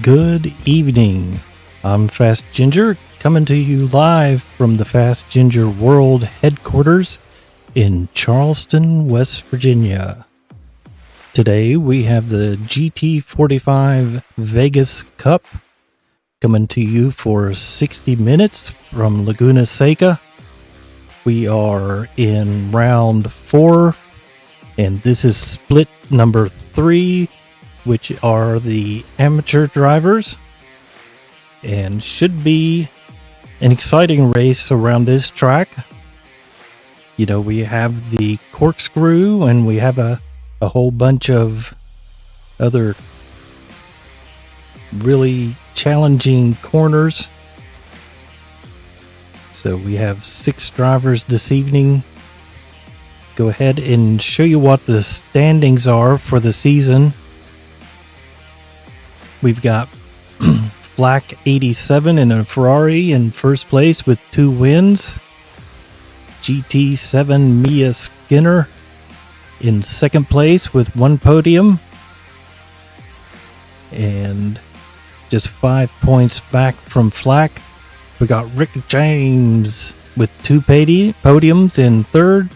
Good evening. I'm Fast Ginger, coming to you live from the Fast Ginger World headquarters in Charleston, West Virginia. Today we have the GT45 Vegas Cup coming to you for 60 minutes from Laguna Seca. We are in round 4, and this is split number 3, which are the amateur drivers, and should be an exciting race around this track. You know, we have the corkscrew, and we have a whole bunch of other really challenging corners. So we have 6 drivers this evening. Go ahead and show you what the standings are for the season. We've got Black 87 in a Ferrari in first place with 2 wins. GT7 Mia Skinner in second place with 1 podium. And just 5 points back from Flack, we got Rick James with 2 podiums in third.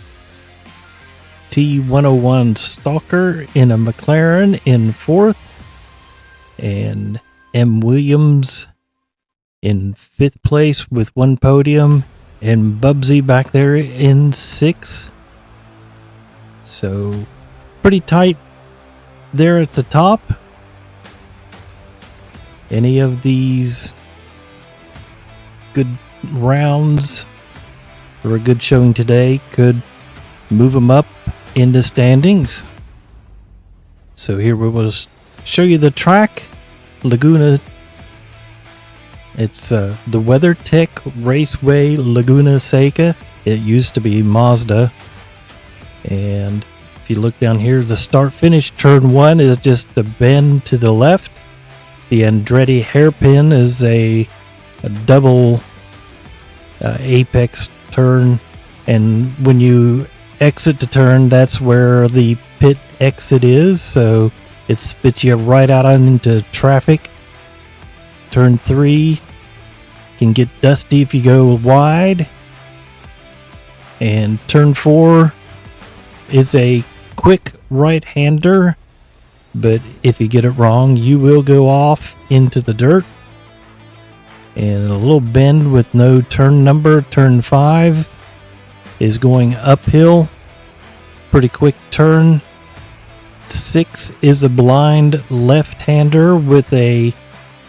T101 Stalker in a McLaren in fourth. And M. Williams in 5th place with 1 podium, and Bubsy back there in 6th. So pretty tight there at the top. Any of these good rounds or a good showing today could move them up in the standings. So here we will show you the track. Laguna, it's the WeatherTech Raceway Laguna Seca. It used to be Mazda. And if you look down here, the start finish turn 1 is just a bend to the left. The Andretti hairpin is a double apex turn, and when you exit the turn, that's where the pit exit is, so it spits you right out into traffic. Turn 3 can get dusty if you go wide. And turn 4 is a quick right-hander, but if you get it wrong, you will go off into the dirt. And a little bend with no turn number, turn 5, is going uphill. Pretty quick turn. 6 is a blind left-hander with a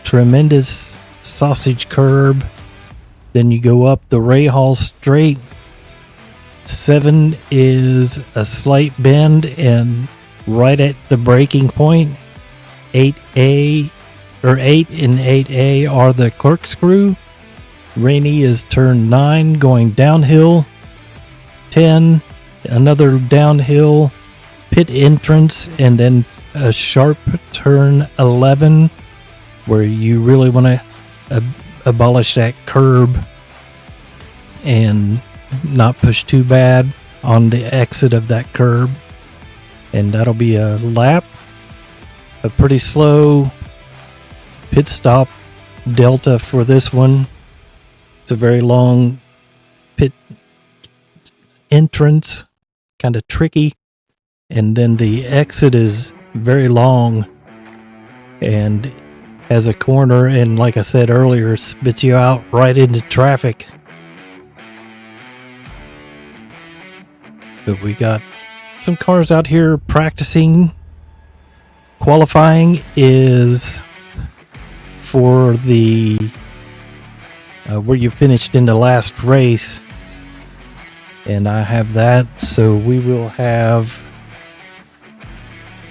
tremendous sausage curb. Then you go up the Ray Hall straight. 7 is a slight bend and right at the breaking point. 8A or 8 and 8A are the corkscrew. Rainy is turn 9 going downhill. 10, another downhill pit entrance, and then a sharp turn 11 where you really want to abolish that curb and not push too bad on the exit of that curb. And that'll be a lap. A pretty slow pit stop delta for this one. It's a very long pit entrance, kind of tricky. And then the exit is very long and has a corner, and like I said earlier, spits you out right into traffic. But we got some cars out here practicing. Qualifying is for the where you finished in the last race, and I have that. So we will have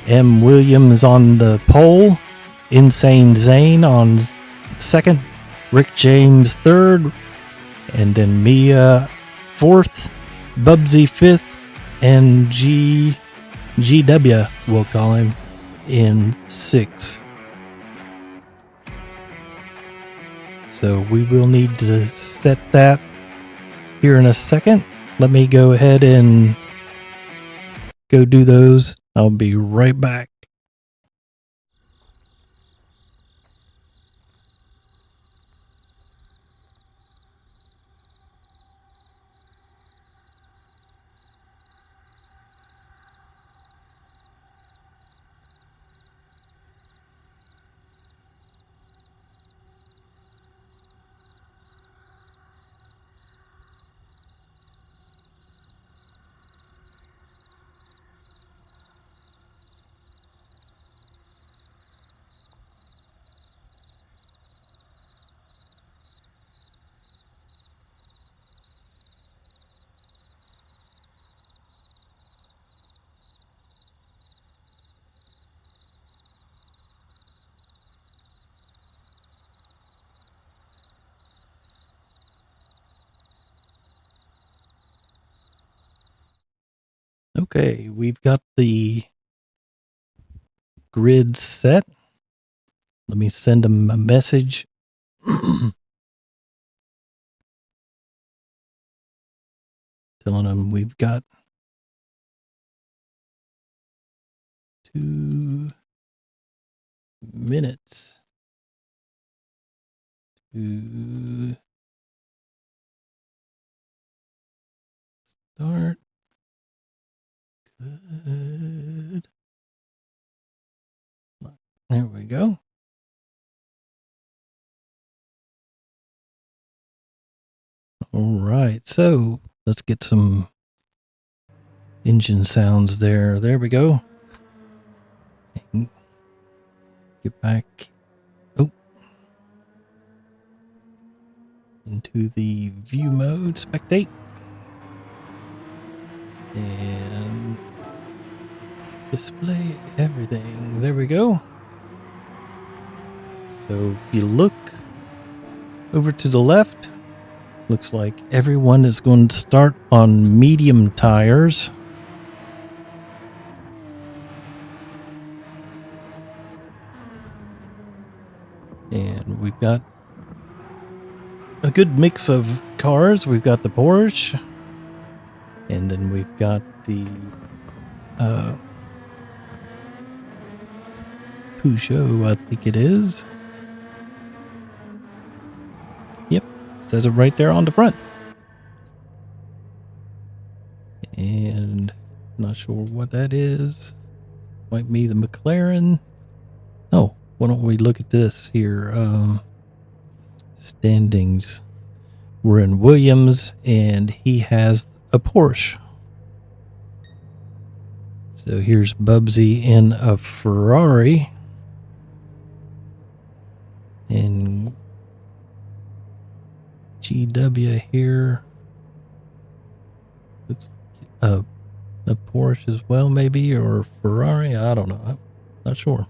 M. Williams on the pole, Insane Zane on second, Rick James third, and then Mia 4th, Bubsy 5th, and GW, we'll call him, in 6th. So we will need to set that here in a second. Let me go ahead and go do those. I'll be right back. Okay, we've got the grid set. Let me send them a message. Telling them we've got 2 minutes to start. Good. There we go. All right, so let's get some engine sounds there. There we go. Get back into the view mode, spectate, and display everything. There we go. So if you look over to the left, looks like everyone is going to start on medium tires. And we've got a good mix of cars. We've got the Porsche, and then we've got the Peugeot, I think it is. Yep, says it right there on the front. And not sure what that is. Might be the McLaren. Oh, why don't we look at this here? Standings. We're in Williams, and he has a Porsche. So here's Bubsy in a Ferrari. And GW here. Looks a Porsche as well, maybe, or Ferrari. I don't know. I'm not sure.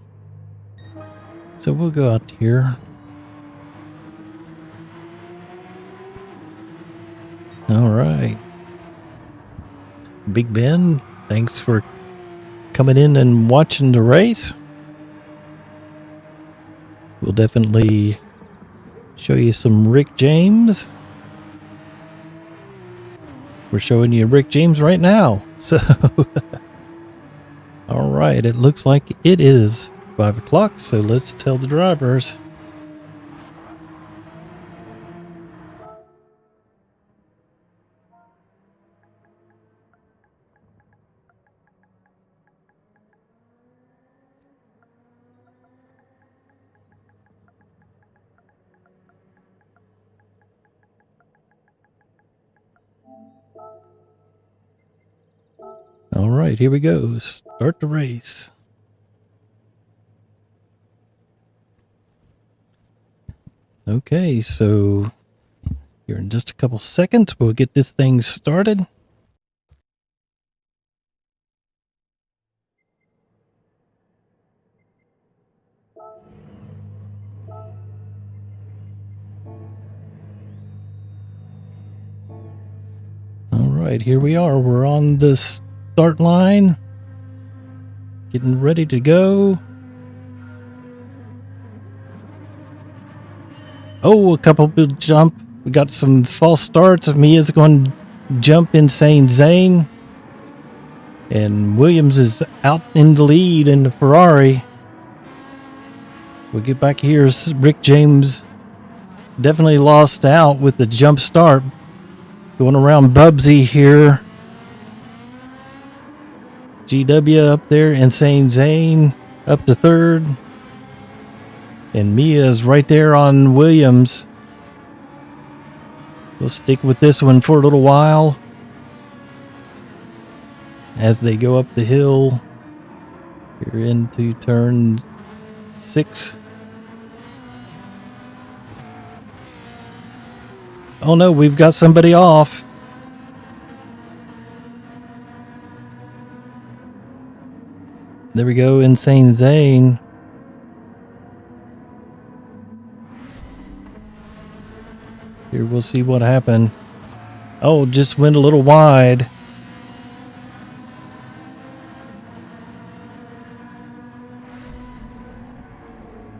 So we'll go out here. All right. Big Ben, thanks for coming in and watching the race. We'll definitely show you some Rick James. We're showing you Rick James right now. So, all right, it looks like it is 5 o'clock, so let's tell the drivers. All right, here we go. Start the race. Okay, so here in just a couple seconds, we'll get this thing started. All right, here we are. We're on the start line. Getting ready to go. Oh, a couple people jump. We got some false starts. Mia's going to jump Insane Zane. And Williams is out in the lead in the Ferrari. So we get back here. Rick James definitely lost out with the jump start. Going around Bubsy here. GW up there. Insane Zane up to third. And Mia's right there on Williams. We'll stick with this one for a little while as they go up the hill. You're into turn 6. Oh no, we've got somebody off. There we go, Insane Zane. Here, we'll see what happened. Oh, just went a little wide.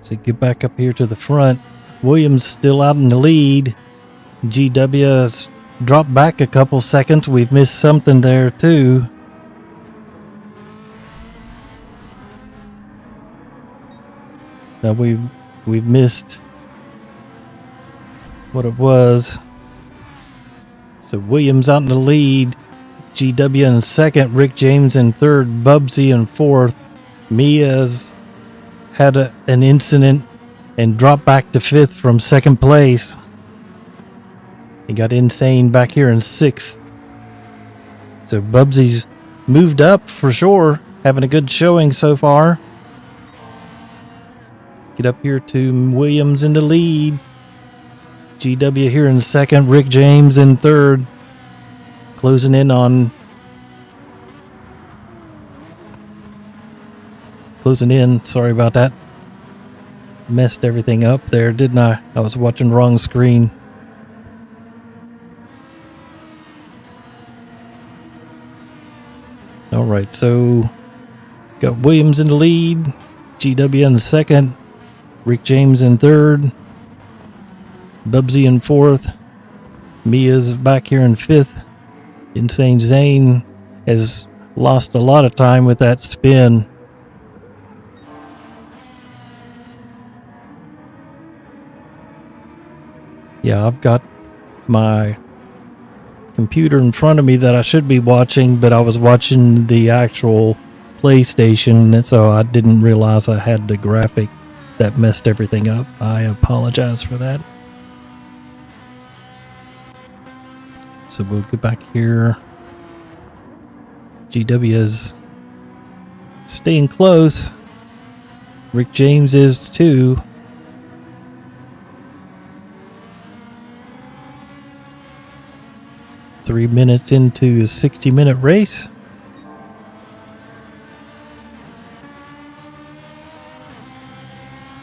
So get back up here to the front. Williams still out in the lead. GW has dropped back a couple seconds. We've missed something there too. Now we've missed what it was. So Williams out in the lead. GW in second. Rick James in third. Bubsy in fourth. Mia's had an incident and dropped back to fifth from second place. He got Insane back here in sixth. So Bubsy's moved up for sure. Having a good showing so far. Get up here to Williams in the lead. GW here in second. Rick James in third. Closing in, sorry about that. Messed everything up there, didn't I? I was watching the wrong screen. Alright, so got Williams in the lead. GW in second. Rick James in third. Bubsy in fourth. Mia's back here in fifth. Insane Zane has lost a lot of time with that spin. Yeah, I've got my computer in front of me that I should be watching, but I was watching the actual PlayStation, and so I didn't realize I had the graphic that messed everything up. I apologize for that. So we'll get back here. GW is staying close. Rick James is too. Three minutes into a 60-minute race.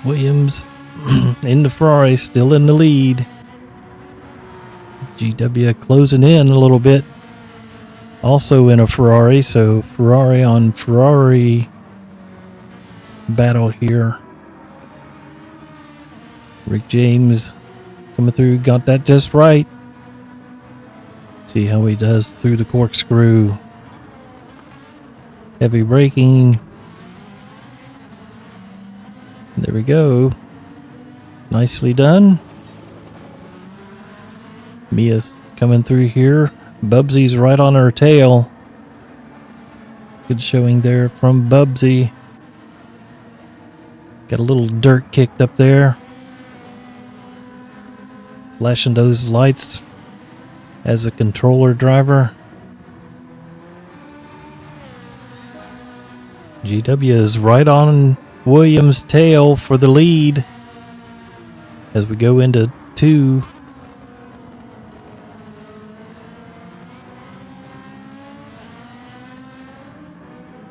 Williams in the Ferrari, still in the lead. GW closing in a little bit. Also in a Ferrari, so Ferrari on Ferrari battle here. Rick James coming through, got that just right. See how he does through the corkscrew. Heavy braking. There we go. Nicely done. Mia's coming through here. Bubsy's right on her tail. Good showing there from Bubsy. Got a little dirt kicked up there. Flashing those lights as a controller driver. GW is right on Williams' tail for the lead as we go into two.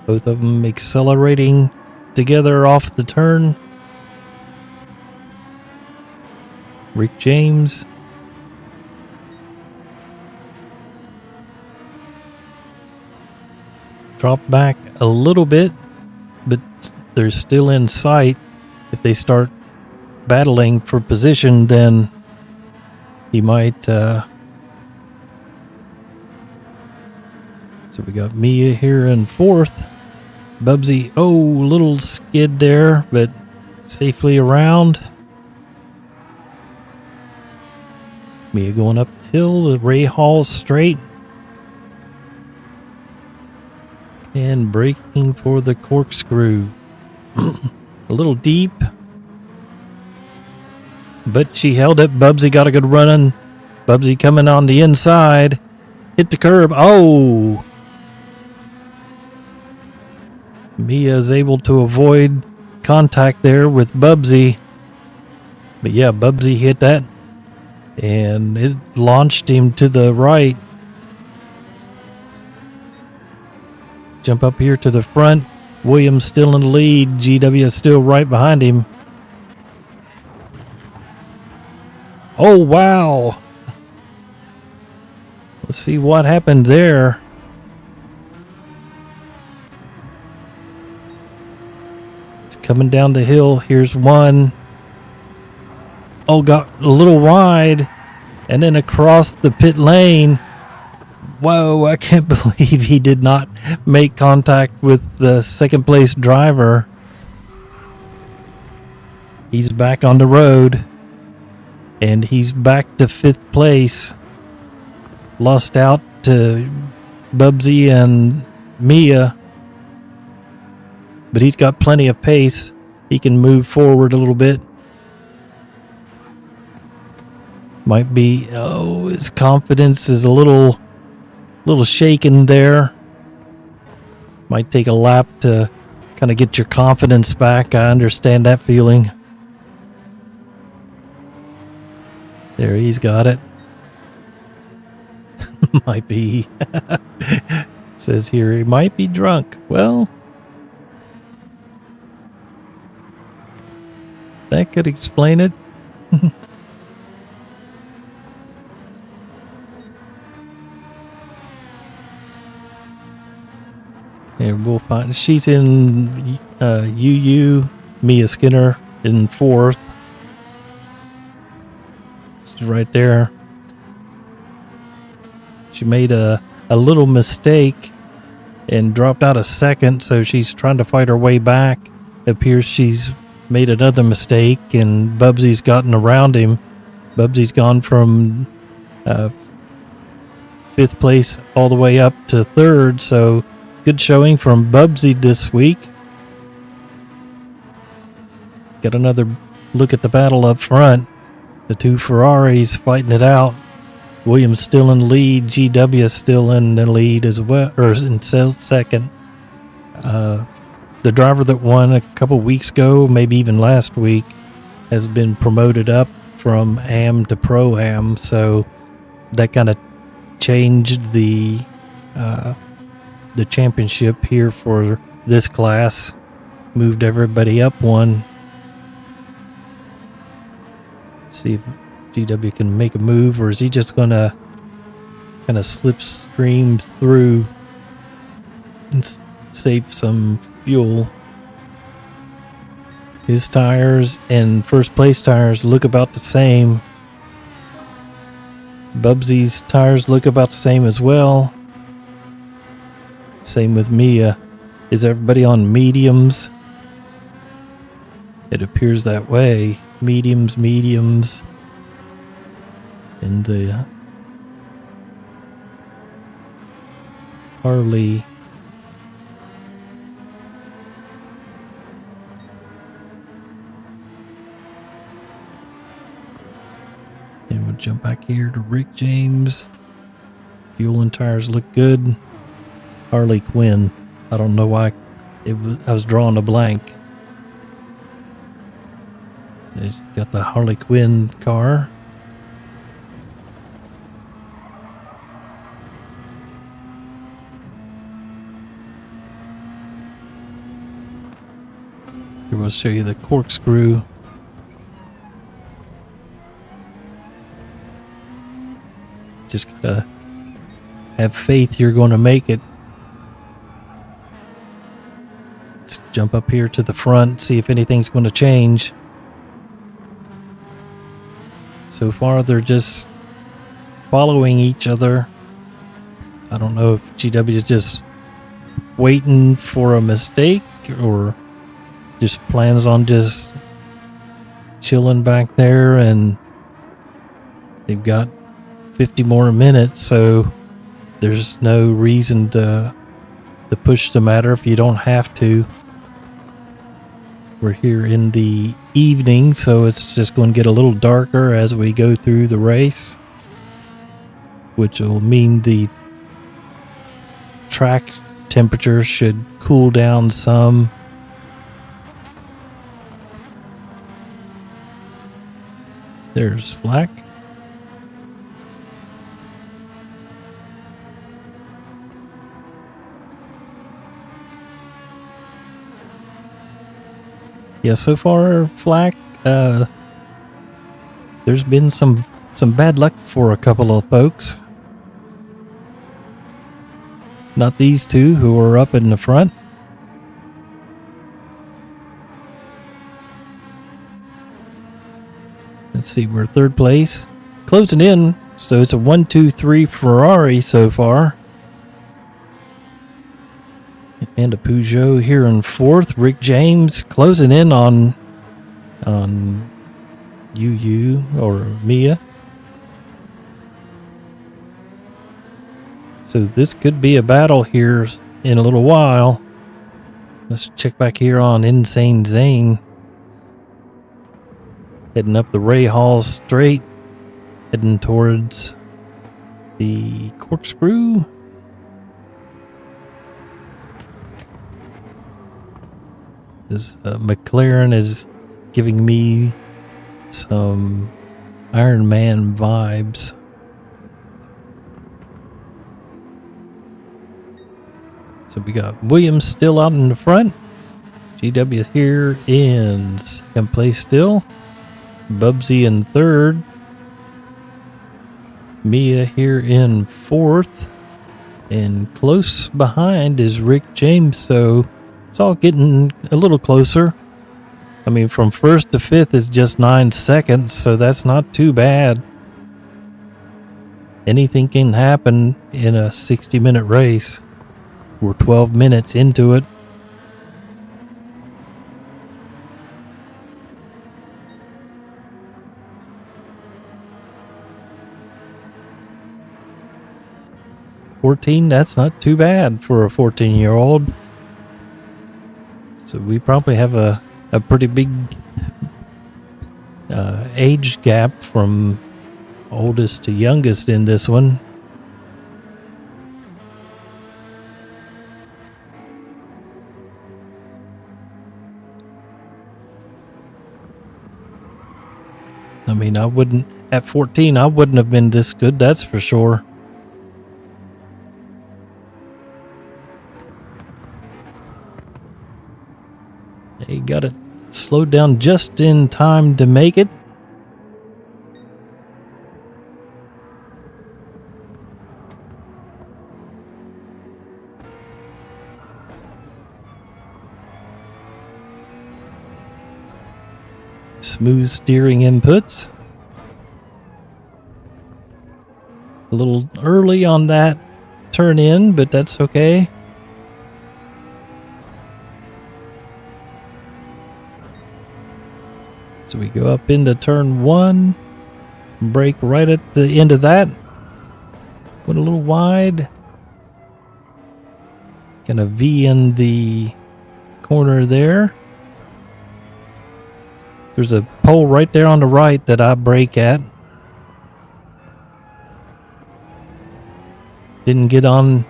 Both of them accelerating together off the turn. Rick James. Dropped back a little bit, but they're still in sight. If they start battling for position, then he might... So we got Mia here in fourth. Bubsy, little skid there, but safely around. Mia going up the hill, Ray Hall straight. And braking for the corkscrew. A little deep. But she held it. Bubsy got a good run. Bubsy coming on the inside. Hit the curb. Oh! Mia is able to avoid contact there with Bubsy. But yeah, Bubsy hit that. And it launched him to the right. Jump up here to the front. Williams still in the lead. GW is still right behind him. Oh, wow. Let's see what happened there. It's coming down the hill. Here's one. Oh, got a little wide. And then across the pit lane. Whoa, I can't believe he did not make contact with the second place driver. He's back on the road. And he's back to 5th place. Lost out to Bubsy and Mia. But he's got plenty of pace. He can move forward a little bit. Might be, his confidence is a little shaken there. Might take a lap to kind of get your confidence back. I understand that feeling. There, he's got it. Might be. Says here he might be drunk. Well, that could explain it. And we'll find she's in UU. Mia Skinner in 4th. She's right there. She made a little mistake and dropped out a 2nd, so she's trying to fight her way back. It appears she's made another mistake, and Bubsy's gotten around him. Bubsy's gone from 5th place all the way up to 3rd, so good showing from Bubsy this week. Got another look at the battle up front. The 2 Ferraris fighting it out. Williams still in lead. GW still in the lead as well, or in 2nd. The driver that won a couple weeks ago, maybe even last week, has been promoted up from Am to Pro-Am, so that kind of changed the championship here for this class. Moved everybody up one. See if GW can make a move, or is he just gonna kind of slipstream through and save some fuel? His tires and first place tires look about the same. Bubsy's tires look about the same as well. Same with Mia. Is everybody on mediums? It appears that way. Mediums. And the Harley. And we'll jump back here to Rick James. Fuel and tires look good. Harley Quinn. I don't know why I was drawing a blank. It's got the Harley Quinn car. Here we'll show you the corkscrew. Just gotta have faith you're going to make it. Let's jump up here to the front, see if anything's going to change. So far, they're just following each other. I don't know if GW is just waiting for a mistake or just plans on just chilling back there, and they've got 50 more minutes, so there's no reason to push the matter if you don't have to. We're here in the evening, so it's just going to get a little darker as we go through the race, which will mean the track temperature should cool down some. There's Flack. Yeah, so far, Flack, there's been some bad luck for a couple of folks. Not these two who are up in the front. Let's see, we're third place. Closing in, so it's a 1-2-3 Ferrari so far. And a Peugeot here in fourth. Rick James closing in on UU or Mia. So this could be a battle here in a little while. Let's check back here on Insane Zane. Heading up the Ray Hall straight. Heading towards the Corkscrew. This McLaren is giving me some Iron Man vibes. So we got Williams still out in the front. GW here in second place still. Bubsy in third. Mia here in fourth. And close behind is Rick James, so it's all getting a little closer. I mean, from first to fifth is just 9 seconds, so that's not too bad. Anything can happen in a 60-minute race. We're 12 minutes into it. That's not too bad for a 14-year-old. So we probably have a pretty big age gap from oldest to youngest in this one. I mean, at 14, I wouldn't have been this good, that's for sure. He got it slowed down just in time to make it. Smooth steering inputs. A little early on that turn in, but that's okay. So we go up into turn one, brake right at the end of that. Went a little wide. Gonna V in the corner there. There's a pole right there on the right that I brake at. Didn't get on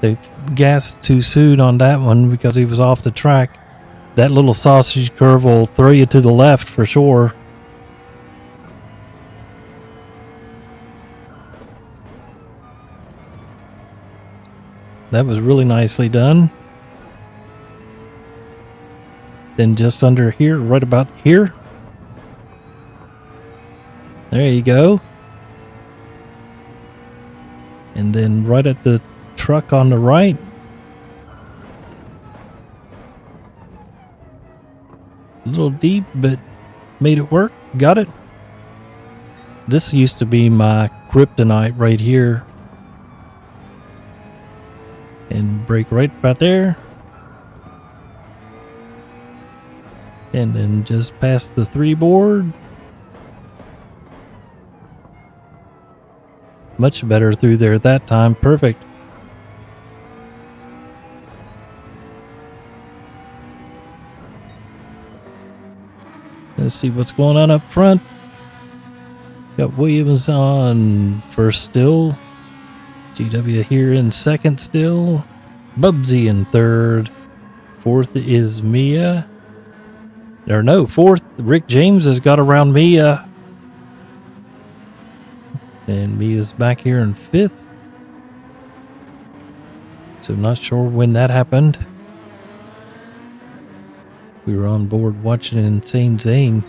the gas too soon on that one because he was off the track. That little sausage curve will throw you to the left for sure. That was really nicely done. Then just under here, right about here. There you go. And then right at the truck on the right. A little deep, but made it work. Got it. This used to be my kryptonite right here. And brake right about there. And then just past the 3 board. Much better through there at that time. Perfect. Let's see what's going on up front. Got Williams on first still. GW here in second still. Bubsy in third. Fourth is Mia. Or no, fourth, Rick James has got around Mia. And Mia's back here in fifth. So not sure when that happened. We were on board watching Insane Zane.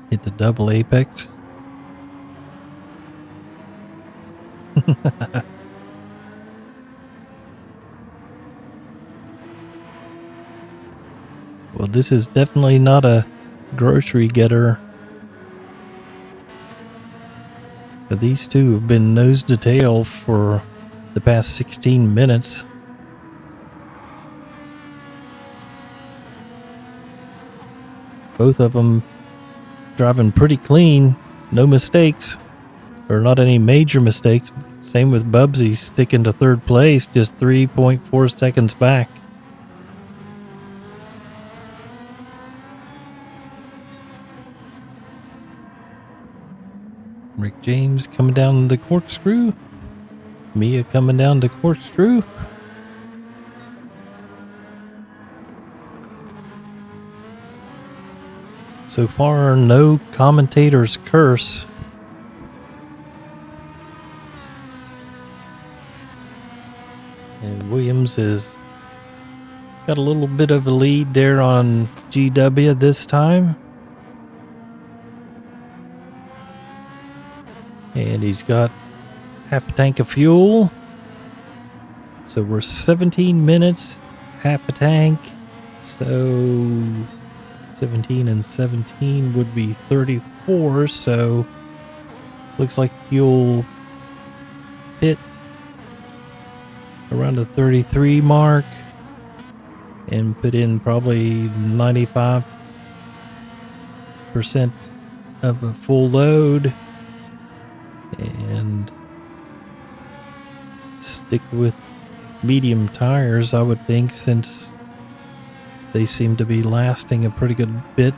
Hit the double apex. Well, this is definitely not a grocery getter. But these two have been nose to tail for the past 16 minutes. Both of them driving pretty clean, no mistakes, or not any major mistakes. Same with Bubsy sticking to third place, just 3.4 seconds back. Rick James coming down the corkscrew. Mia coming down the corkscrew. So far, no commentator's curse. And Williams has got a little bit of a lead there on GW this time. And he's got half a tank of fuel. So we're 17 minutes, half a tank. So 17 and 17 would be 34. So looks like you'll hit around the 33 mark and put in probably 95% of a full load and stick with medium tires, I would think, since they seem to be lasting a pretty good bit.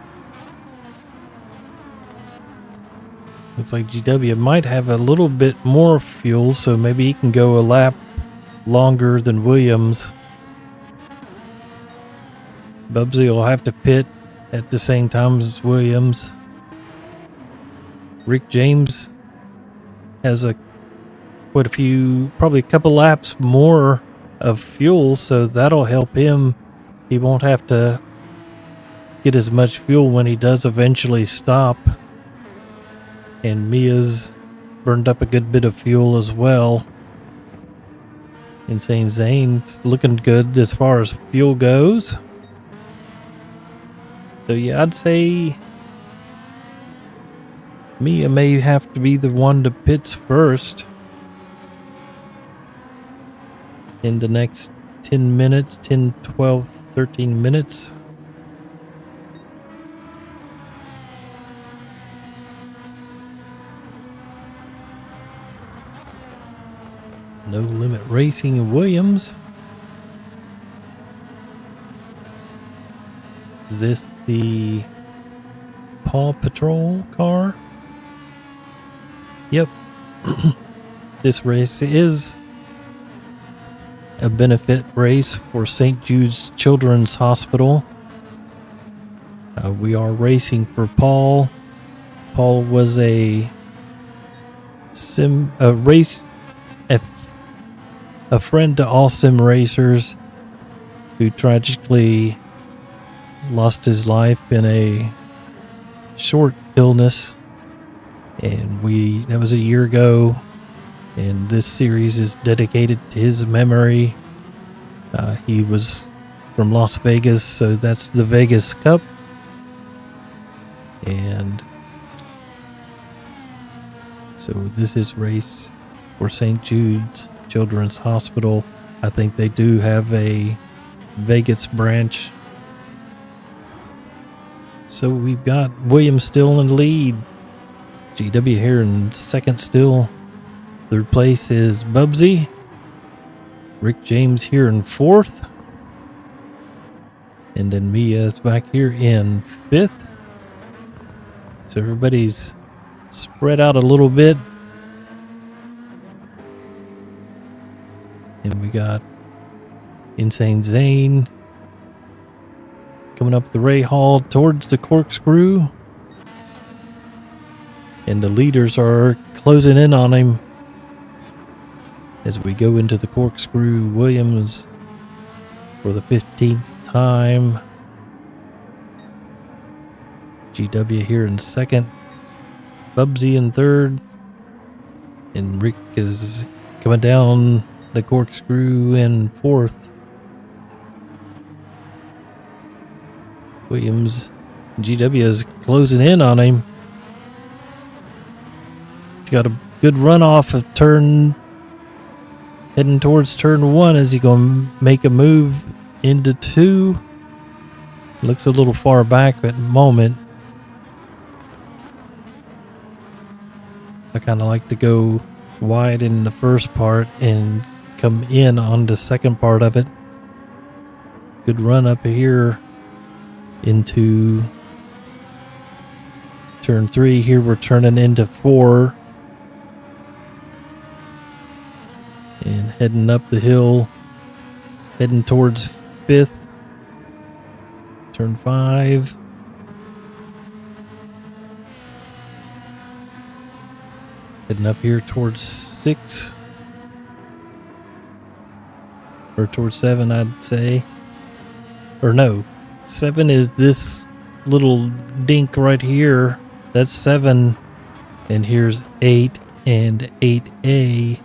Looks like GW might have a little bit more fuel, so maybe he can go a lap longer than Williams. Bubsy will have to pit at the same time as Williams. Rick James has quite a few, probably a couple laps more of fuel, so that'll help him. He won't have to get as much fuel when he does eventually stop. And Mia's burned up a good bit of fuel as well. Insane Zane's looking good as far as fuel goes. So yeah, I'd say Mia may have to be the one to pits first in the next 10 minutes, 10, 12, 13 minutes. No Limit Racing in Williams. Is this the Paw Patrol car? Yep. This race is a benefit race for St. Jude's Children's Hospital. We are racing for Paul. Paul was a friend to all sim racers who tragically lost his life in a short illness, and that was a year ago, and this series is dedicated to his memory. He was from Las Vegas, so that's the Vegas Cup, and so this is race for St. Jude's Children's Hospital. I think they do have a Vegas branch. So we've got Williams still in the lead. GW here in second still. Third place is Bubsy. Rick James here in fourth. And then Mia is back here in fifth. So everybody's spread out a little bit. And we got Insane Zane coming up the Ray Hall towards the corkscrew. And the leaders are closing in on him as we go into the corkscrew. Williams for the 15th time. GW here in second. Bubsy in third. And Rick is coming down the corkscrew in fourth. Williams GW is closing in on him. He's got a good run off of turn, heading towards turn 1. Is he going to make a move into 2? Looks a little far back at the moment. I kind of like to go wide in the first part and come in on the second part of it. Good run up here into turn 3. Here we're turning into 4 and heading up the hill, heading towards 5th. Turn 5. Heading up here towards 6. Or towards 7, I'd say. Or no, 7 is this little dink right here. That's 7. And here's 8 and 8A.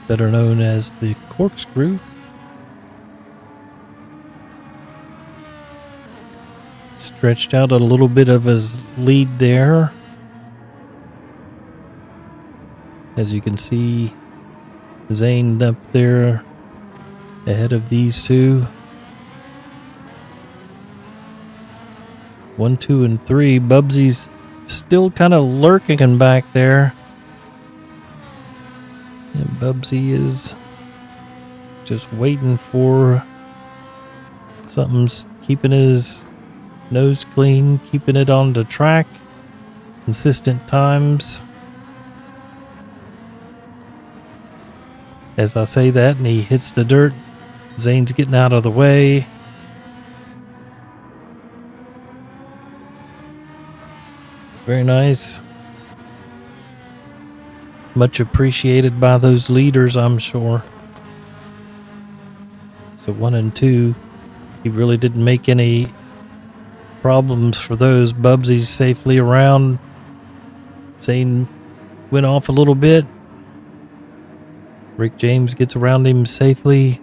Better known as the corkscrew. Stretched out a little bit of his lead there. As you can see, Zane up there ahead of these two. 1, 2, and 3. Bubsy's still kind of lurking back there. And Bubsy is just waiting for something's keeping his nose clean, keeping it on the track. Consistent times. As I say that and he hits the dirt, Zane's getting out of the way. Very nice. Much appreciated by those leaders, I'm sure. So 1 and 2, he really didn't make any problems for those. Bubsy's safely around. Zane went off a little bit. Rick James gets around him safely.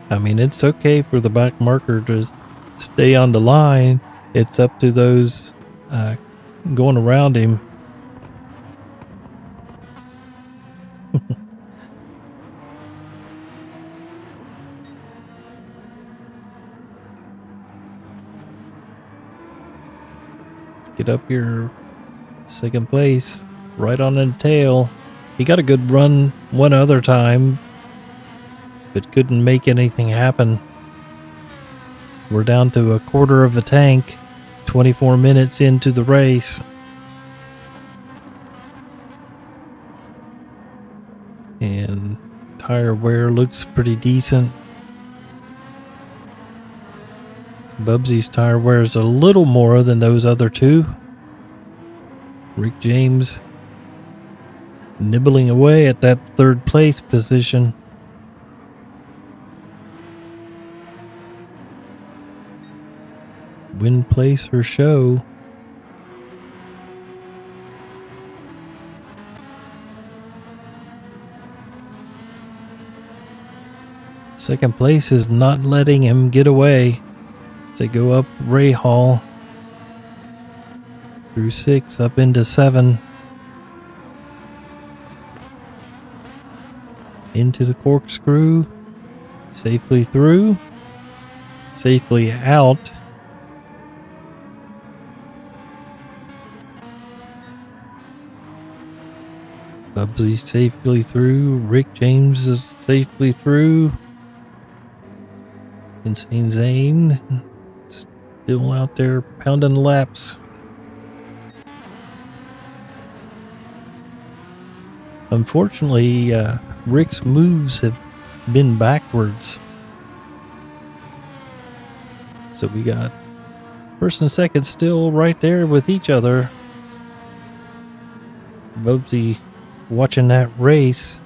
I mean, it's okay for the back marker to stay on the line. It's up to those going around him. Let's get up here. Second place. Right on the tail. He got a good run one other time, but couldn't make anything happen. We're down to a quarter of a tank, 24 minutes into the race. And tire wear looks pretty decent. Bubsy's tire wear is a little more than those other two. Rick James nibbling away at that third place position. Win, place, or show. Second place is not letting him get away. As they go up Ray Hall through 6 up into 7. Into the corkscrew. Safely through. Safely out. Bubsy safely through. Rick James is safely through. Insane Zane still out there pounding laps. Unfortunately, Rick's moves have been backwards. So we got first and second still right there with each other. Bubsy watching that race.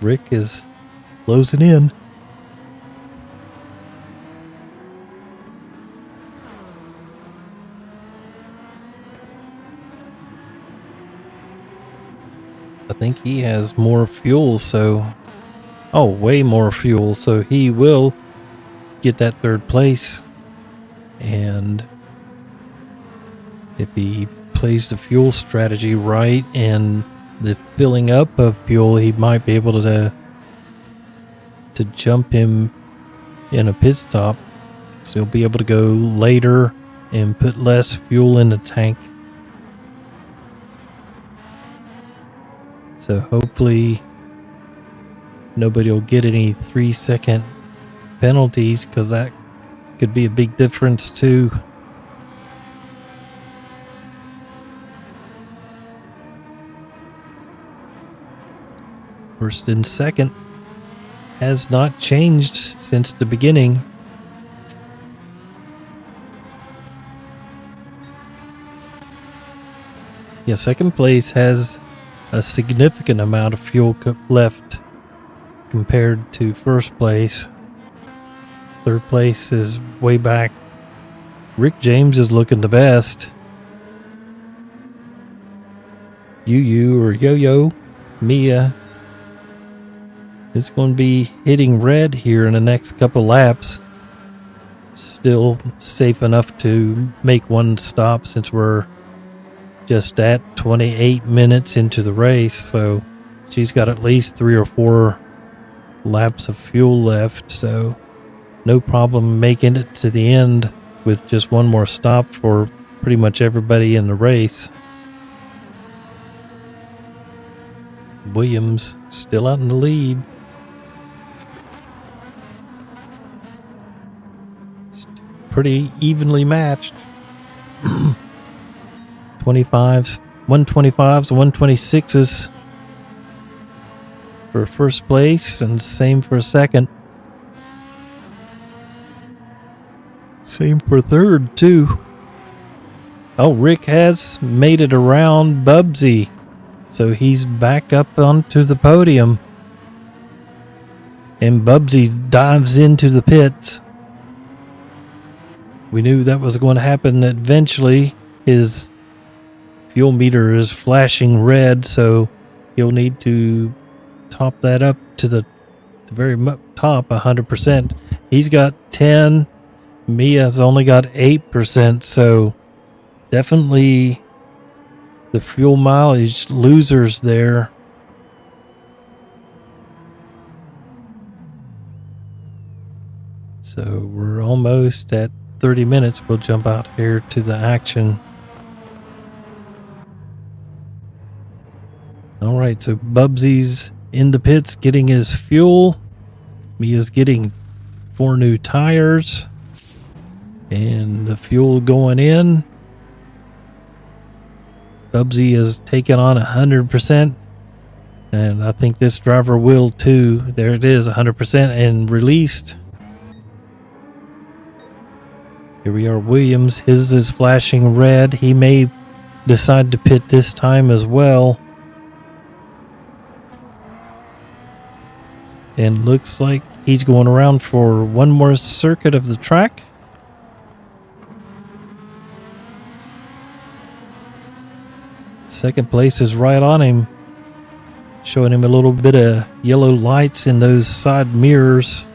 Rick is closing in. I think he has more fuel, so... Oh, way more fuel, so he will get that third place. And if he plays the fuel strategy right and the filling up of fuel, he might be able to jump him in a pit stop. So he'll be able to go later and put less fuel in the tank. So hopefully nobody will get any 3-second penalties, because that could be a big difference too. First and second has not changed since the beginning. Yeah, second place has a significant amount of fuel left compared to first place. Third place is way back. Rick James is looking the best. Yu or Yo-Yo, Mia is going to be hitting red here in the next couple laps. Still safe enough to make one stop since we're just at 28 minutes into the race. So she's got at least 3 or 4 laps of fuel left. So no problem making it to the end with just one more stop for pretty much everybody in the race. Williams still out in the lead. Pretty evenly matched. 125s and 126s for first place, and same for second. Same for third too. Oh, Rick has made it around Bubsy, so he's back up onto the podium. And Bubsy dives into the pits. We knew that was going to happen eventually. His fuel meter is flashing red, so he'll need to top that up to the very top 100%. He's got 10. Mia's only got 8%, so definitely the fuel mileage losers there. So we're almost at 30 minutes. We'll jump out here to the action. All right, so Bubsy's in the pits getting his fuel. Mia's getting 4 new tires. And the fuel going in. Bubsy is taking on 100%. And I think this driver will too. There it is, 100% and released. Here we are, Williams. His is flashing red. He may decide to pit this time as well. And looks like he's going around for one more circuit of the track. Second place is right on him, showing him a little bit of yellow lights in those side mirrors.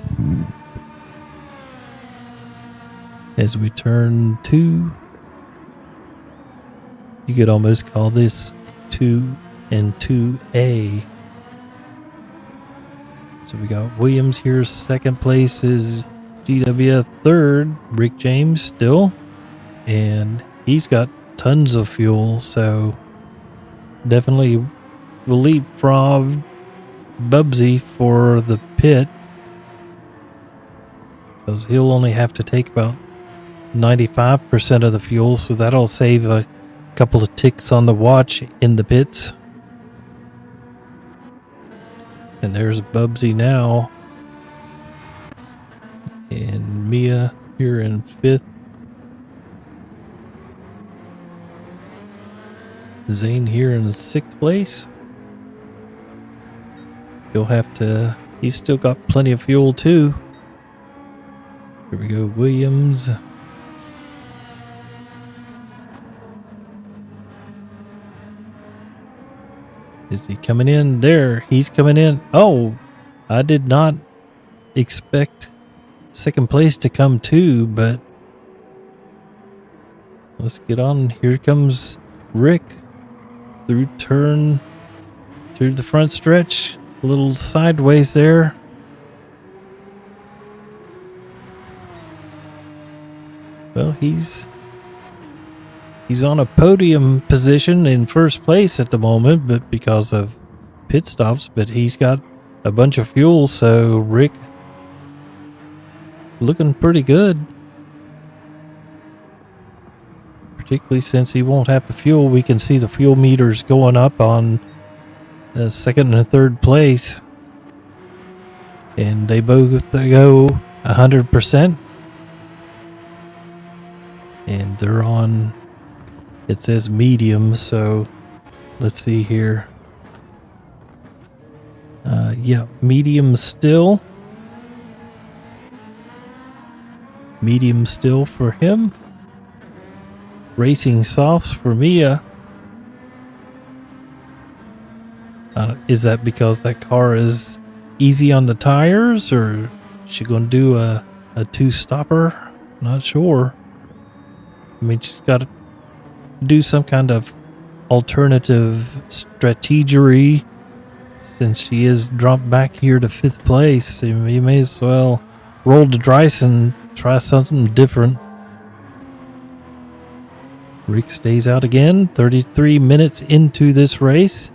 As we turn 2, you could almost call this 2 and 2A. So we got Williams here. Second place is GW. Third, Rick James still. And he's got tons of fuel, so definitely will leapfrog Bubsy for the pit, because he'll only have to take about 95% of the fuel, so that'll save a couple of ticks on the watch in the pits. And there's Bubsy now. And Mia here in 5th. Zane here in 6th place. He'll have to... He's still got plenty of fuel too. Here we go, Williams. Is he coming in? There, he's coming in. Oh, I did not expect second place to come too, but let's get on. Here comes Rick through the front stretch, a little sideways there. Well, he's on a podium position in first place at the moment, but because of pit stops, but he's got a bunch of fuel, so Rick looking pretty good. Particularly since he won't have the fuel, we can see the fuel meters going up on second and third place. And they both go 100%. And they're on, it says medium, so let's see here. Yeah, medium still. Medium still for him. Racing softs for Mia. Is that because that car is easy on the tires, or is she going to do a two-stopper? Not sure. I mean, she's got to do some kind of alternative strategy since she is dropped back here to 5th place. You may as well roll the dice and try something different. Rick stays out again, 33 minutes into this race.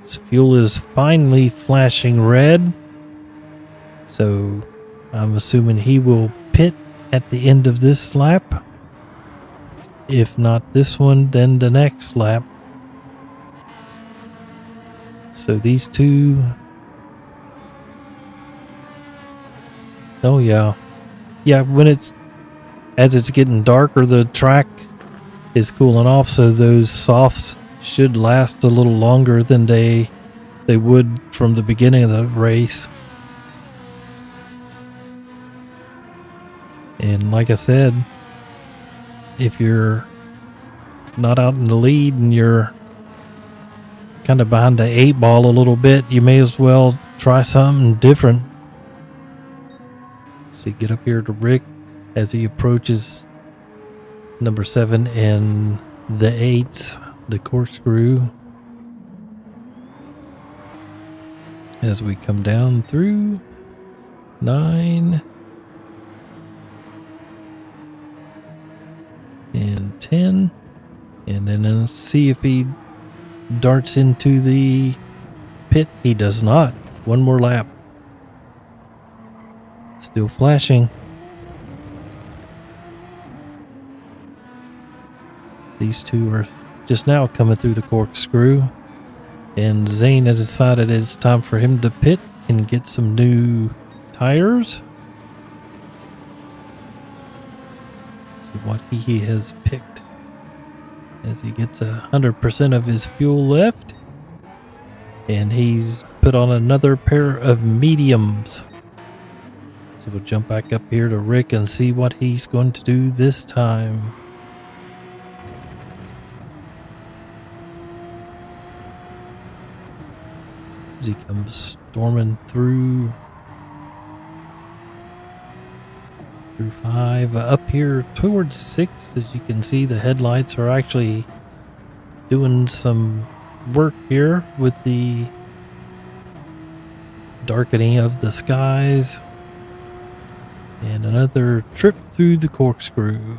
His fuel is finally flashing red. So I'm assuming he will pit at the end of this lap. If not this one, then the next lap. So these two... Oh yeah. Yeah, as it's getting darker, the track is cooling off, so those softs should last a little longer than they would from the beginning of the race. And like I said, if you're not out in the lead and you're kind of behind the 8-ball a little bit, you may as well try something different. So you get up here to Rick as he approaches number 7 and the 8s, the corkscrew. As we come down through 9 and 10, and then see if he darts into the pit. He does not. One more lap. Still flashing. These two are just now coming through the corkscrew, and Zane has decided it's time for him to pit and get some new tires. See what he has picked as he gets 100% of his fuel left, and he's put on another pair of mediums. So we'll jump back up here to Rick and see what he's going to do this time. As he comes storming through 5, up here towards 6. As you can see, the headlights are actually doing some work here with the darkening of the skies. And another trip through the corkscrew.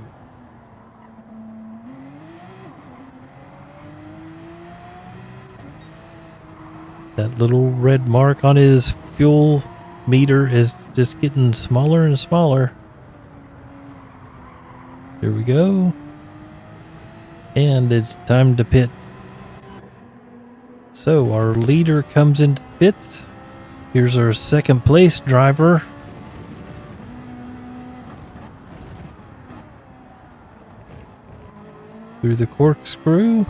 That little red mark on his fuel meter is just getting smaller and smaller. Here we go. And it's time to pit. So our leader comes into the pits. Here's our second place driver. Through the corkscrew.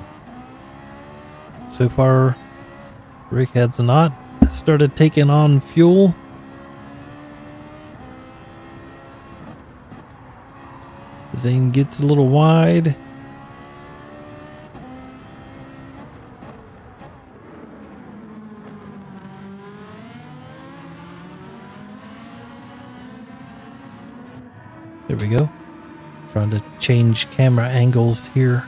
So far, Rick has not started taking on fuel. Zane gets a little wide. There we go. Trying to change camera angles here.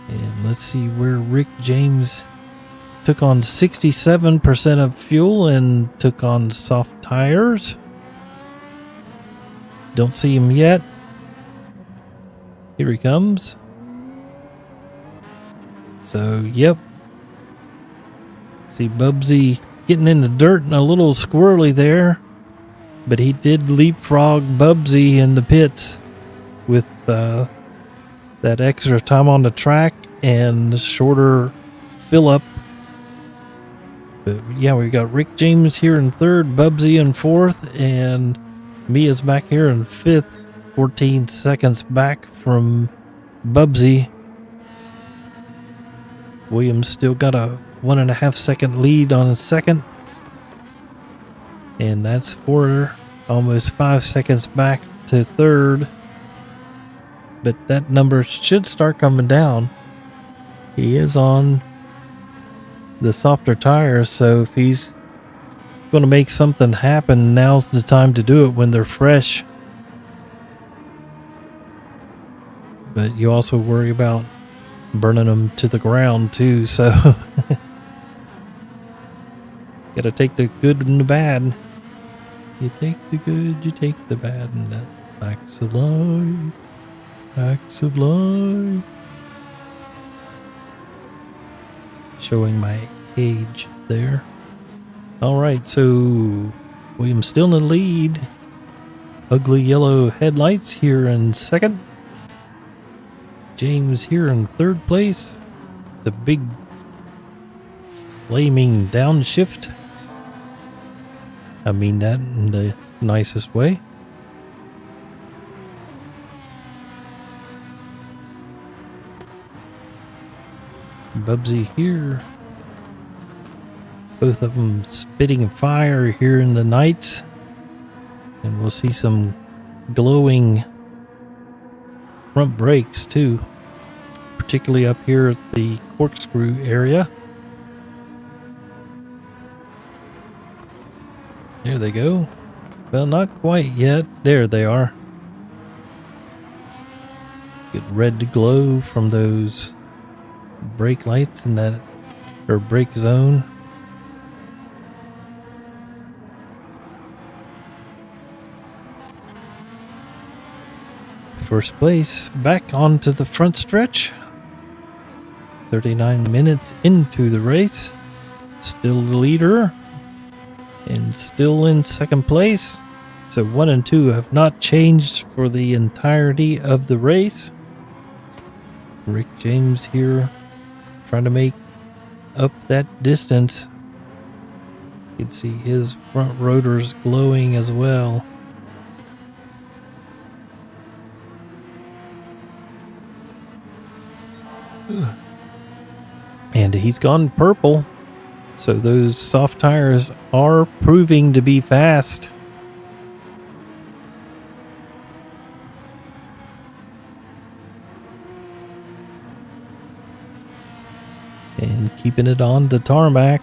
And let's see where Rick James took on 67% of fuel and took on soft tires. Don't see him yet. Here he comes. So, yep. See Bubsy getting in the dirt and a little squirrely there. But he did leapfrog Bubsy in the pits with that extra time on the track and shorter fill up. But yeah, we got Rick James here in third, Bubsy in fourth, and Mia's back here in fifth, 14 seconds back from Bubsy. Williams still got a 1.5 second lead on his second. And that's almost 5 seconds back to third. But that number should start coming down. He is on the softer tires, so if he's going to make something happen, now's the time to do it when they're fresh. But you also worry about burning them to the ground too, so gotta take the good and the bad. You take the good, you take the bad, and the facts of life. Facts of life. Showing my age there. Alright, so Williams still in the lead. Ugly yellow headlights here in second. James here in third place. The big flaming downshift. I mean that in the nicest way. Bubsy here. Both of them spitting fire here in the nights. And we'll see some glowing front brakes too. Particularly up here at the corkscrew area. There they go. Well, not quite yet. There they are. Good red glow from those brake lights in that, or brake zone. First place, back onto the front stretch. 39 minutes into the race. Still the leader. And still in second place. So 1 and 2 have not changed for the entirety of the race. Rick James here trying to make up that distance. You can see his front rotors glowing as well. And he's gone purple. So those soft tires are proving to be fast. And keeping it on the tarmac.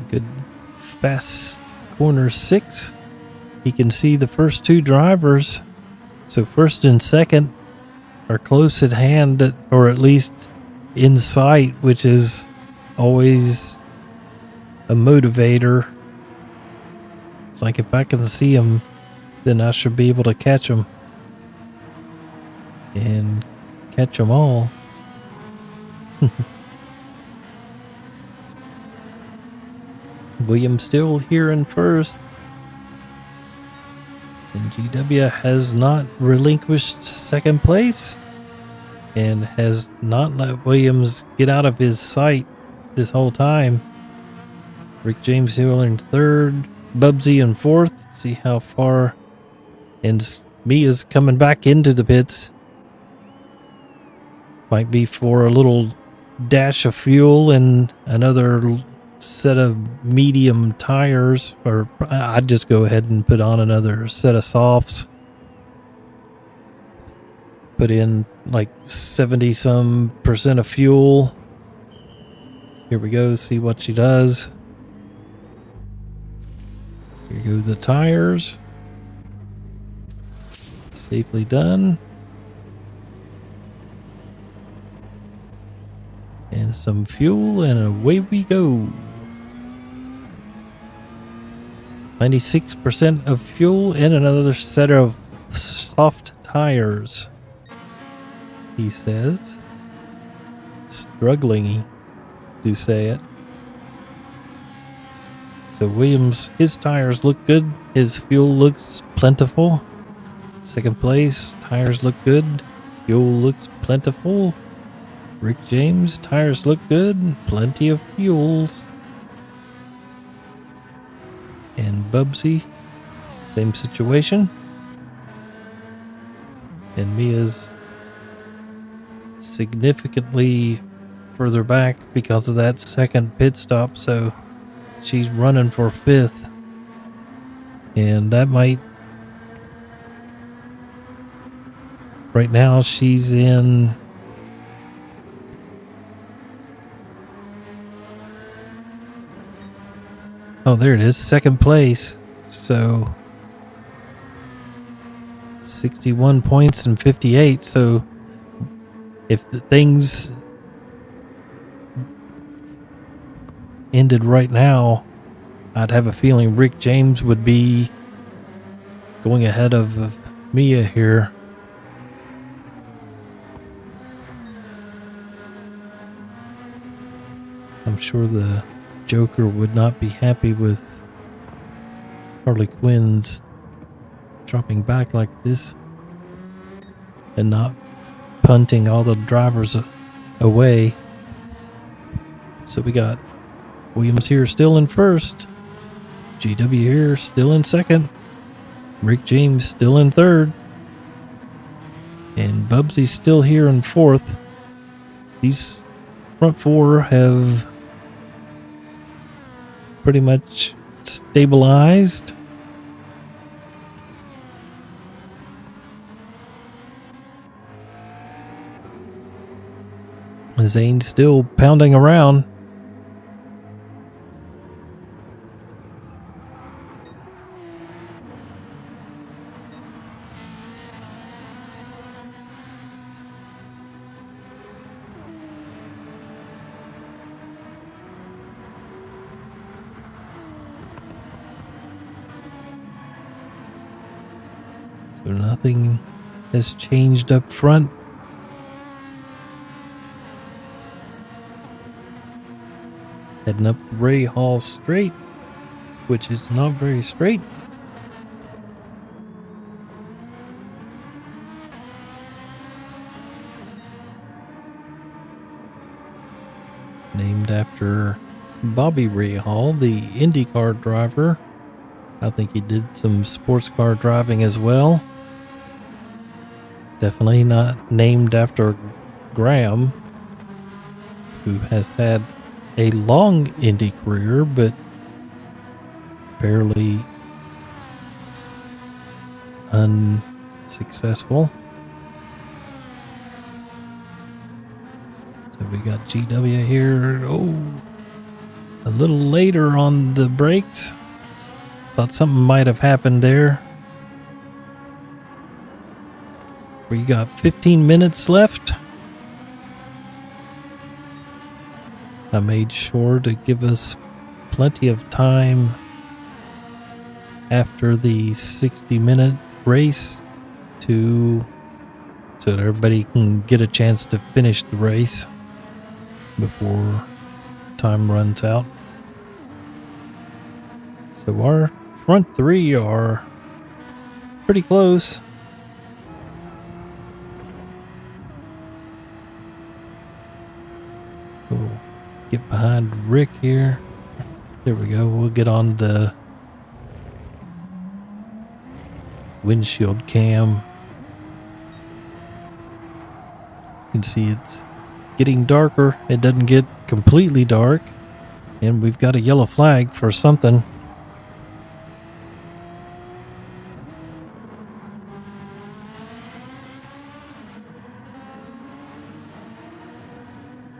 Good fast corner 6. He can see the first two drivers. So first and second are close at hand, or at least in sight, which is always a motivator. It's like if I can see them, then I should be able to catch them. And catch them all. Williams still here in first. And GW has not relinquished second place and has not let Williams get out of his sight this whole time. Rick James Hill in third, Bubsy in fourth. See how far. And Mia's coming back into the pits. Might be for a little dash of fuel and another set of medium tires, or I'd just go ahead and put on another set of softs. Put in like 70% of fuel. Here we go, see what she does. Here go the tires. Safely done. And some fuel, and away we go. 96% of fuel and another set of soft tires, he says. Struggling to say it. So Williams, his tires look good. His fuel looks plentiful. Second place, tires look good. Fuel looks plentiful. Rick James, tires look good. Plenty of fuels. And Bubsy, same situation. And Mia's significantly further back because of that second pit stop, so she's running for 5th. And that might... Right now she's in... Oh, there it is. Second place. So 61 points and 58. So if the things ended right now, I'd have a feeling Rick James would be going ahead of Mia here. I'm sure the Joker would not be happy with Harley Quinn's dropping back like this and not punting all the drivers away. So we got Williams here still in first, GW here still in second, Rick James still in third, and Bubsy's still here in fourth. These front four have pretty much stabilized. Zane's still pounding around. So nothing has changed up front. Heading up the Ray Hall Straight, which is not very straight. Named after Bobby Ray Hall, the IndyCar driver. I think he did some sports car driving as well. Definitely not named after Graham, who has had a long Indy career, but fairly unsuccessful. So we got GW here. Oh, a little later on the brakes. Thought something might have happened there. We got 15 minutes left. I made sure to give us plenty of time after the 60-minute race so that everybody can get a chance to finish the race before time runs out. So our front three are pretty close. We'll get behind Rick here. There we go. We'll get on the windshield cam. You can see it's getting darker. It doesn't get completely dark. And we've got a yellow flag for something.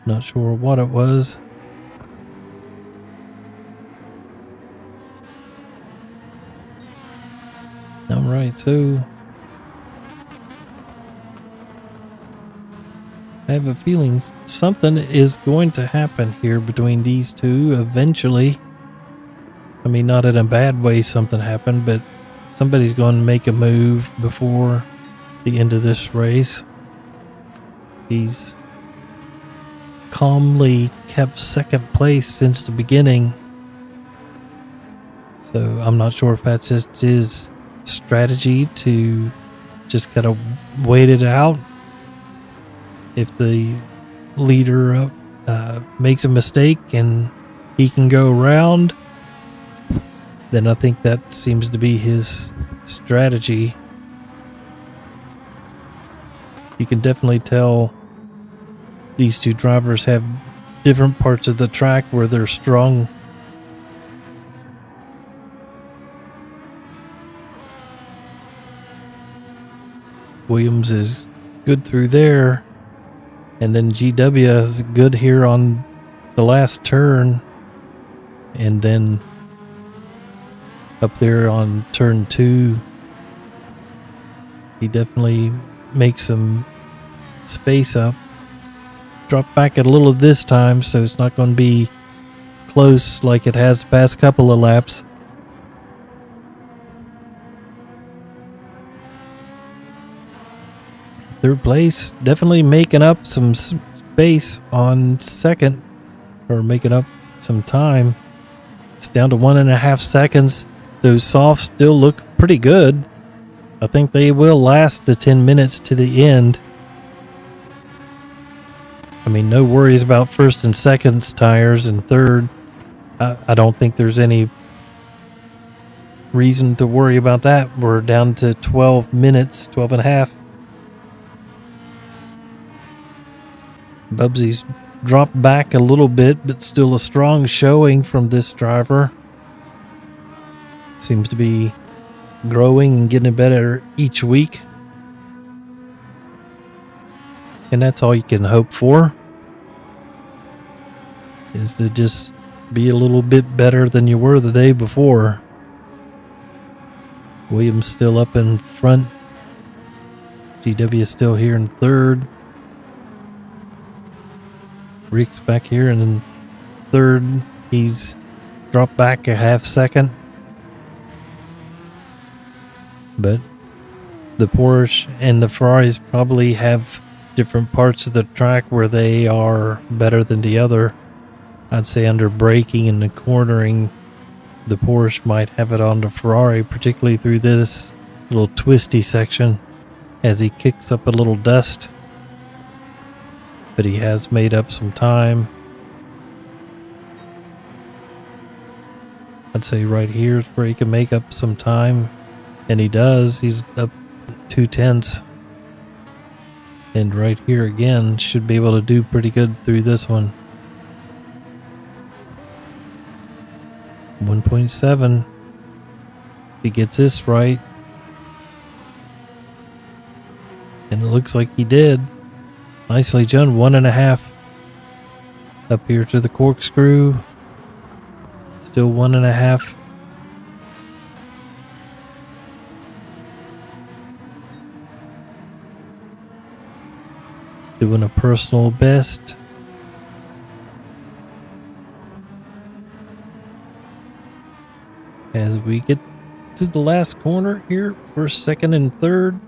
Not sure what it was. Alright, so I have a feeling something is going to happen here between these two eventually. I mean, not in a bad way something happened, but somebody's going to make a move before the end of this race. He's calmly kept second place since the beginning. So I'm not sure if that's just his strategy to just kind of wait it out. If the leader makes a mistake and he can go around, then I think that seems to be his strategy. You can definitely tell these two drivers have different parts of the track where they're strong. Williams is good through there, and then GW is good here on the last turn, and then up there on turn 2 he definitely makes some space up. Drop back a little this time, so it's not going to be close like it has the past couple of laps. Third place, definitely making up some space on second, or making up some time. It's down to 1.5 seconds. Those softs still look pretty good. I think they will last the 10 minutes to the end. I mean, no worries about first and second's tires, and third, I don't think there's any reason to worry about that. We're down to 12 minutes, 12 and a half. Bubsy's dropped back a little bit, but still a strong showing from this driver. Seems to be growing and getting better each week. And that's all you can hope for, is to just be a little bit better than you were the day before. Williams still up in front. GW is still here in third. Rick's back here and in third. He's dropped back a half second. But the Porsche and the Ferraris probably have different parts of the track where they are better than the other. I'd say under braking and the cornering, the Porsche might have it on the Ferrari, particularly through this little twisty section as he kicks up a little dust. But he has made up some time. I'd say right here is where he can make up some time. And he does. He's up 2/10. And right here again, should be able to do pretty good through this one. 1.7. If he gets this right. And it looks like he did. Nicely done. 1.5. Up here to the corkscrew. Still 1.5. Doing a personal best. As we get to the last corner here, first, second, and third.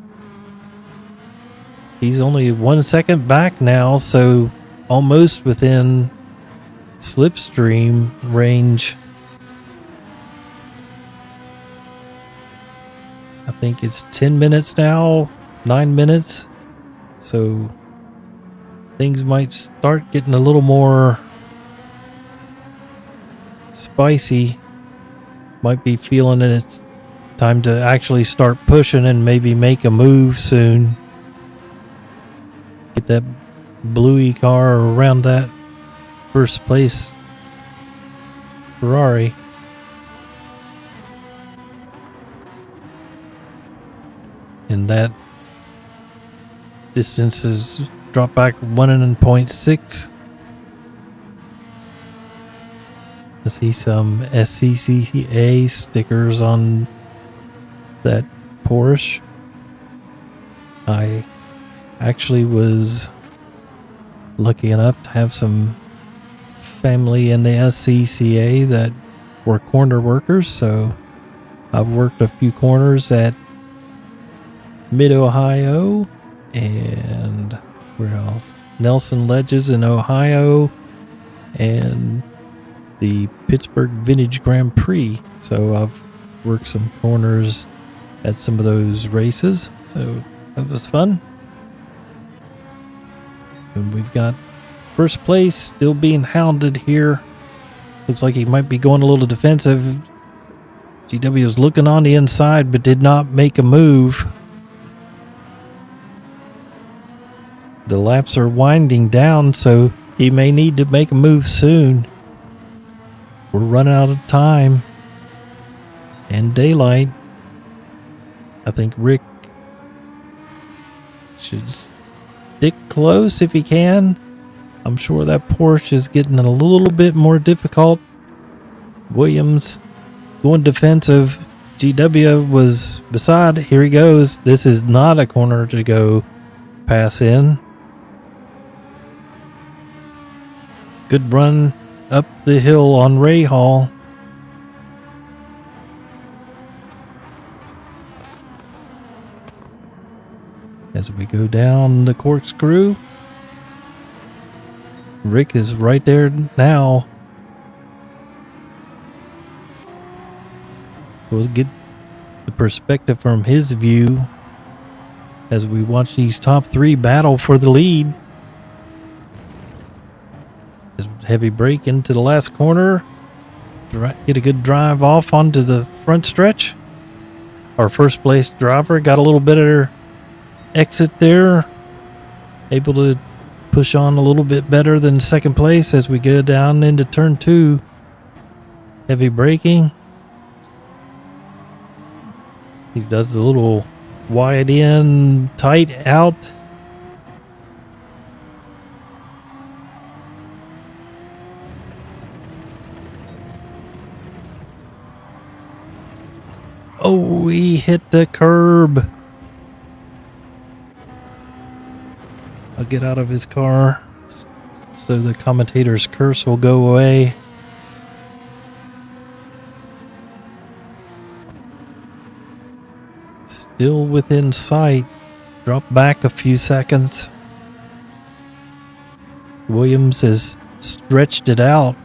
He's only 1 second back now, so almost within slipstream range. I think it's 10 minutes now, 9 minutes. So things might start getting a little more spicy. Might be feeling that it's time to actually start pushing and maybe make a move soon. Get that bluey car around that first place Ferrari. And that distance is dropped back 1.6. I see some SCCA stickers on that Porsche. I actually was lucky enough to have some family in the SCCA that were corner workers, so I've worked a few corners at Mid-Ohio and where else? Nelson Ledges in Ohio and the Pittsburgh Vintage Grand Prix. So I've worked some corners at some of those races, so that was fun. And we've got first place still being hounded here. Looks like he might be going a little defensive. GW is looking on the inside but did not make a move. The laps are winding down, so he may need to make a move soon. We're running out of time and daylight. I think Rick should stick close if he can. I'm sure that Porsche is getting a little bit more difficult. Williams going defensive. GW was beside. Here he goes. This is not a corner to go pass in. Good run up the hill on Ray Hall. As we go down the corkscrew, Rick is right there now. We'll get the perspective from his view as we watch these top three battle for the lead. Heavy brake into the last corner. Get a good drive off onto the front stretch. Our first place driver got a little better exit there. Able to push on a little bit better than second place as we go down into turn 2. Heavy braking. He does the little wide in, tight out. Oh, he hit the curb. I'll get out of his car so the commentator's curse will go away. Still within sight. Drop back a few seconds. Williams has stretched it out.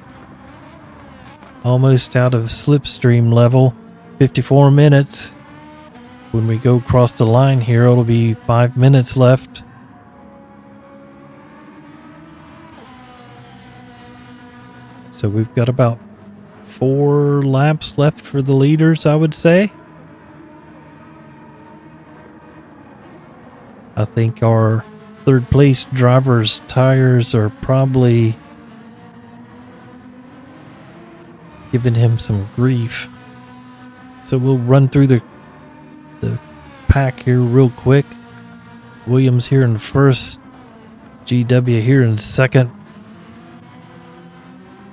Almost out of slipstream level. 54 minutes. When we go across the line here, it'll be 5 minutes left. So we've got about 4 laps left for the leaders, I would say. I think our third place driver's tires are probably giving him some grief. So we'll run through the pack here real quick. Williams here in first. GW here in second.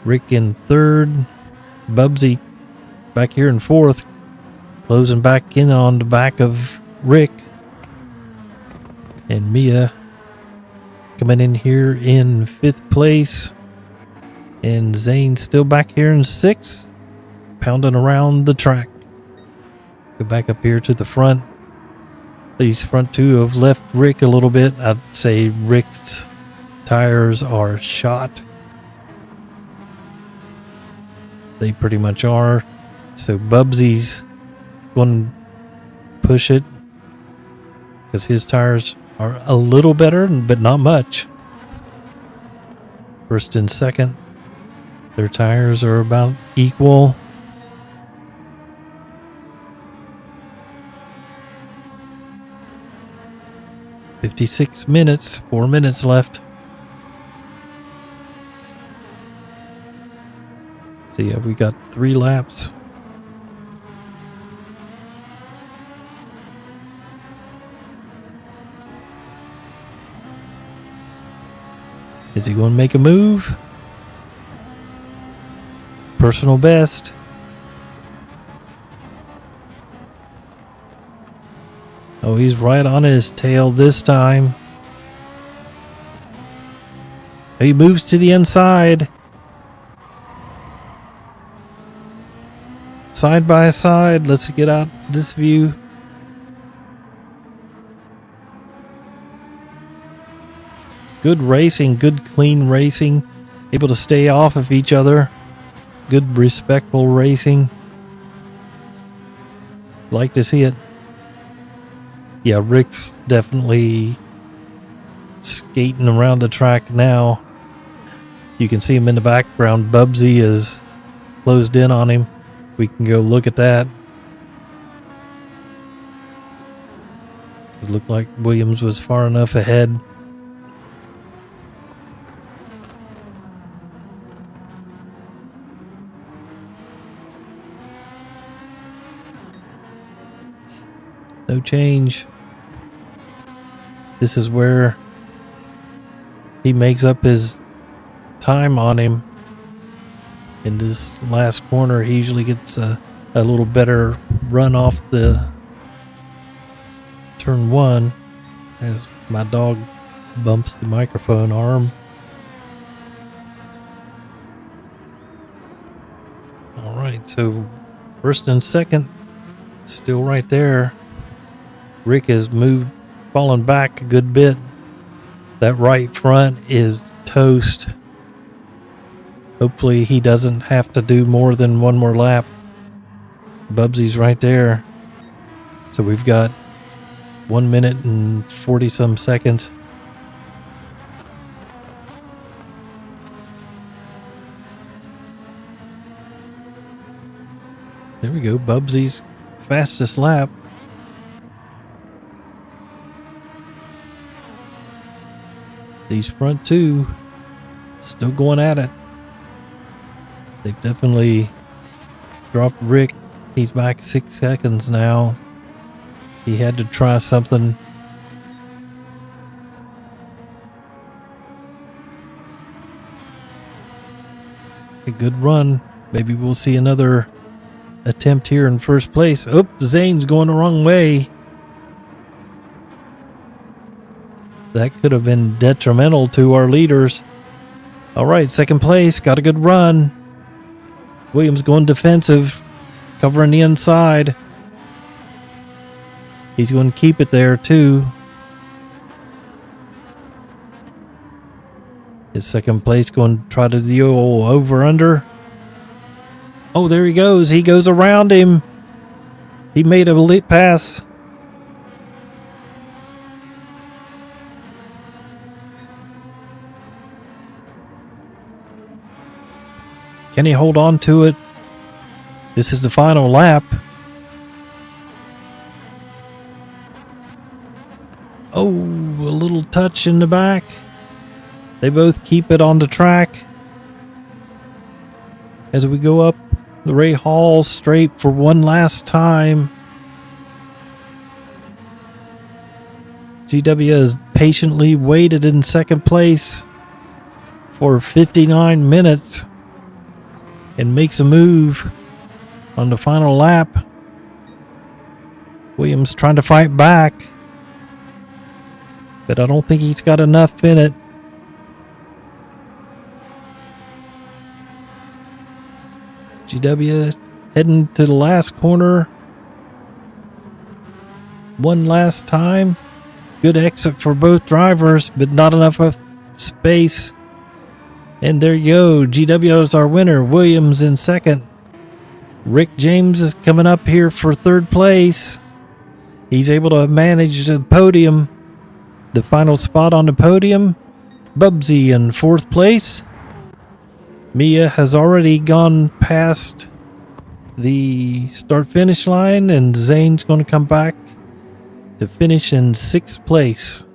Rick in third. Bubsy back here in fourth. Closing back in on the back of Rick. And Mia coming in here in fifth place. And Zane still back here in sixth. Pounding around the track. Go back up here to the front. These front two have left Rick a little bit. I'd say Rick's tires are shot. They pretty much are. So Bubsy's going to push it because his tires are a little better, but not much. First and second, their tires are about equal. "56 minutes, 4 minutes left." So yeah, we got 3 laps. Is he going to make a move? Personal best. Oh, he's right on his tail this time. He moves to the inside. Side by side. Let's get out this view. Good racing, good clean racing. Able to stay off of each other. Good respectful racing. Like to see it. Yeah, Rick's definitely skating around the track now. You can see him in the background. Bubsy is closed in on him. We can go look at that. It looked like Williams was far enough ahead. No change. This is where he makes up his time on him. In this last corner, he usually gets a little better run off the turn one as my dog bumps the microphone arm. All right, so first and second, still right there. Rick has moved, fallen back a good bit. That right front is toast. Hopefully he doesn't have to do more than one more lap. Bubsy's right there. So we've got 1 minute and 40 some seconds. There we go. Bubsy's fastest lap. These front two still going at it. They've definitely dropped Rick. He's back 6 seconds now. He had to try something. A good run. Maybe we'll see another attempt here in first place. Oh, Zane's going the wrong way. That could have been detrimental to our leaders. All right, second place. Got a good run. Williams going defensive, covering the inside. He's going to keep it there too. His second place going to try to do the old over-under. Oh, there he goes. He goes around him. He made a lit pass. Can he hold on to it? This is the final lap. Oh, a little touch in the back. They both keep it on the track. As we go up the Ray Hall straight for one last time. GW has patiently waited in second place for 59 minutes. And makes a move on the final lap. Williams trying to fight back. But I don't think he's got enough in it. GW heading to the last corner. One last time. Good exit for both drivers, but not enough of space. And there you go. GW is our winner. Williams in second. Rick James is coming up here for third place. He's able to manage the podium. The final spot on the podium. Bubsy in fourth place. Mia has already gone past the start-finish line, and Zane's going to come back to finish in sixth place.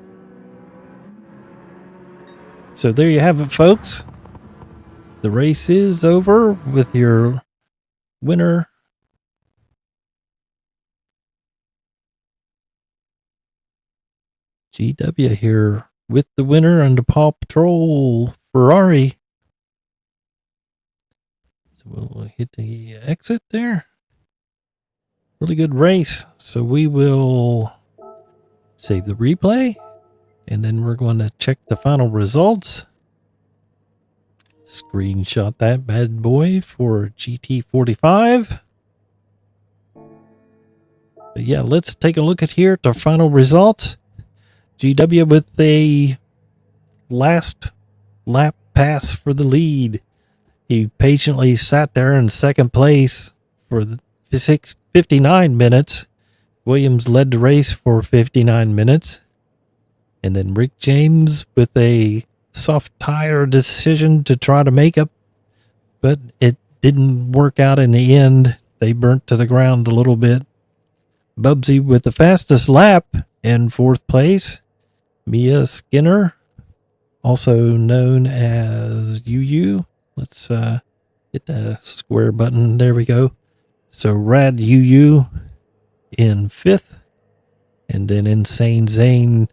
So there you have it, folks. The race is over with your winner. GW here with the winner and the Paw Patrol Ferrari. So we'll hit the exit there. Really good race. So we will Save the replay. And then we're going to check the final results. Screenshot that bad boy for GT45. But yeah, let's take a look at here at the final results. GW with a last lap pass for the lead. He patiently sat there in second place for the 59 minutes. Williams led the race for 59 minutes. And then Rick James with a soft tire decision to try to make up, but it didn't work out in the end. They burnt to the ground a little bit. Bubsy with the fastest lap in fourth place. Mia Skinner, also known as UU. Let's hit the square button. There we go. So Rad UU in fifth. And then Insane Zane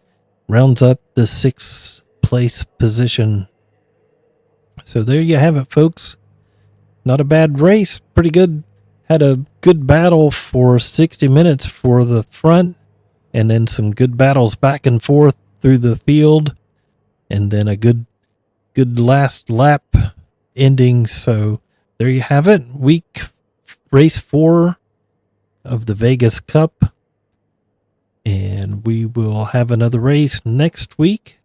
rounds up the sixth place position. So there you have it, folks. Not a bad race. Pretty good. Had a good battle for 60 minutes for the front, and then some good battles back and forth through the field, and then a good last lap ending. So there you have it. Race 4 of the Vegas Cup. And we will have another race next week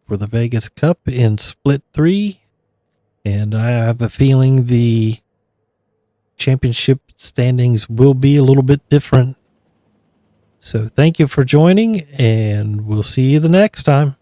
for the Vegas Cup in Split 3. And I have a feeling the championship standings will be a little bit different. So thank you for joining, and we'll see you the next time.